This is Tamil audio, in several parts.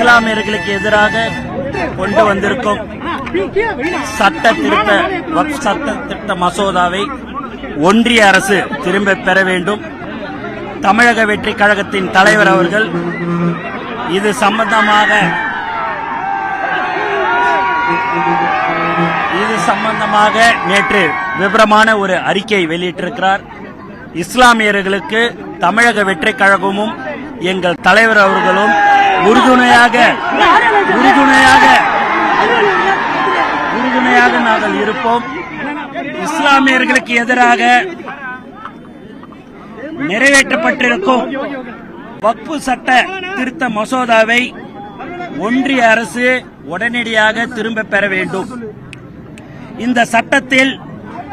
இஸ்லாமியர்களுக்கு எதிராக கொண்டு வந்திருக்கும் சட்ட திருத்த மசோதாவை ஒன்றிய அரசு திரும்ப பெற வேண்டும். தமிழக வெற்றி கழகத்தின் தலைவர் அவர்கள் இது சம்பந்தமாக நேற்று விபரமான ஒரு அறிக்கை வெளியிட்டிருக்கிறார். இஸ்லாமியர்களுக்கு தமிழக வெற்றி கழகமும் எங்கள் தலைவர் அவர்களும் உறுதுணையாக நாங்கள் இருப்போம். இஸ்லாமியர்களுக்கு எதிராக நிறைவேற்றப்பட்டிருக்கும் வக்ஃபு சட்ட திருத்த மசோதாவை ஒன்றிய அரசு உடனடியாக திரும்ப பெற வேண்டும். இந்த சட்டத்தில்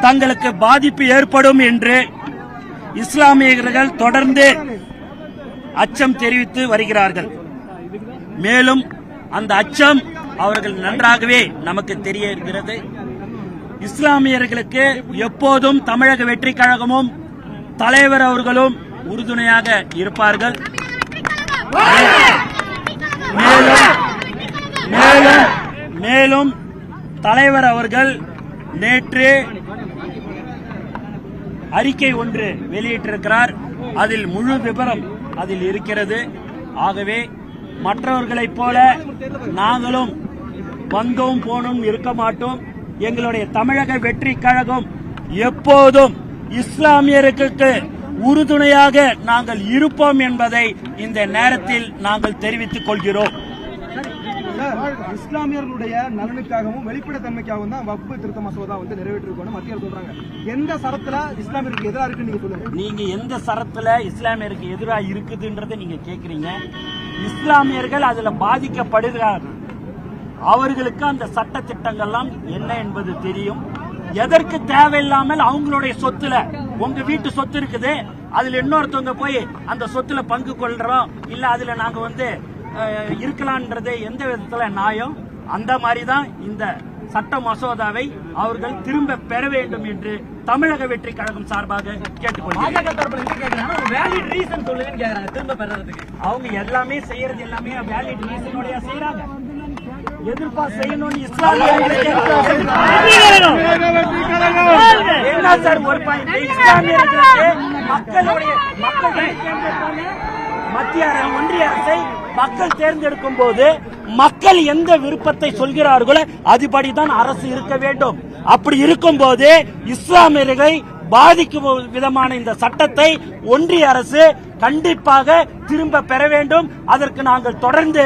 தங்களுக்கு பாதிப்பு ஏற்படும் என்று இஸ்லாமியர்கள் தொடர்ந்து அச்சம் தெரிவித்து வருகிறார்கள். மேலும் அந்த அச்சம் அவர்கள் நன்றாகவே நமக்கு தெரிய இருக்கிறது. இஸ்லாமியர்களுக்கு எப்போதும் தமிழக வெற்றி கழகமும் தலைவர் அவர்களும் உறுதுணையாக இருப்பார்கள். மேலும் தலைவர் அவர்கள் நேற்று அறிக்கை ஒன்று வெளியிட்டிருக்கிறார். அதில் முழு விபரம் அதில் இருக்கிறது. ஆகவே மற்றவர்களைப் போல நாங்களும் வந்தோம் போனும் இருக்க மாட்டோம். எங்களுடைய தமிழக வெற்றி கழகம் எப்போதும் இஸ்லாமியர்களுக்கு உறுதுணையாக நாங்கள் இருப்போம் என்பதை இந்த நேரத்தில் நாங்கள் தெரிவித்துக் கொள்கிறோம். இஸ்லாமியர்களுடைய நலனுக்காகவும் வெளிப்படைத்தன்மைக்காகவும் தான் வக்ஃபு திருத்த மசோதா நிறைவேற்றிருக்கோம் மத்திய அரசு சொல்றாங்க. எந்த சரத்துல இஸ்லாமியருக்கு எதிராக இருக்கு நீங்க சொல்லுங்க. நீங்க எந்த சரத்துல இஸ்லாமியருக்கு எதிராக இருக்குதுன்றதை நீங்க கேக்குறீங்க. இஸ்லாமியர்கள் அதுல பாதிக்கப்படுகிறார்கள். அவர்களுக்கு அந்த சட்ட திட்டங்கள்லாம் என்ன என்பது தெரியும். எதற்கு தேவையில்லாமல் அவங்களுடைய சொத்துல உங்க வீட்டு சொத்து இருக்குது, அதுல இன்னொருத்தவங்க போய் அந்த சொத்துல பங்கு கொள்றோம் இல்ல அதுல நாங்க இருக்கலாம்ன்றது எந்த விதத்துல நியாயம்? அந்த மாதிரிதான் இந்த சட்ட மசோதாவை அவர்கள் திரும்ப பெற வேண்டும் என்று தமிழக வெற்றி கழகம் சார்பாக கேட்டுக்கொள்கிறேன். அவங்க எல்லாமே செய்யறது எல்லாமே வேலிட் ரீசனோட செய்யறாங்க. எதிர்ப்பா செய்யணும்னு இஸ்லாமியர்களுக்கு என்ன சார் ஒரு பாயிண்ட்? இஸ்லாமியர்களுக்கு மத்திய ஒன்றிய அரசை மக்கள் தேர்ந்தெடுக்கும் போது மக்கள் எந்த விருப்பத்தை சொல்கிறார்களோ அதுபடிதான் அரசு இருக்க வேண்டும். அப்படி இருக்கும் போது இஸ்லாமியர்களை பாதிக்கும் விதமான இந்த சட்டத்தை ஒன்றிய அரசு கண்டிப்பாக திரும்ப பெற வேண்டும். அதற்கு நாங்கள் தொடர்ந்து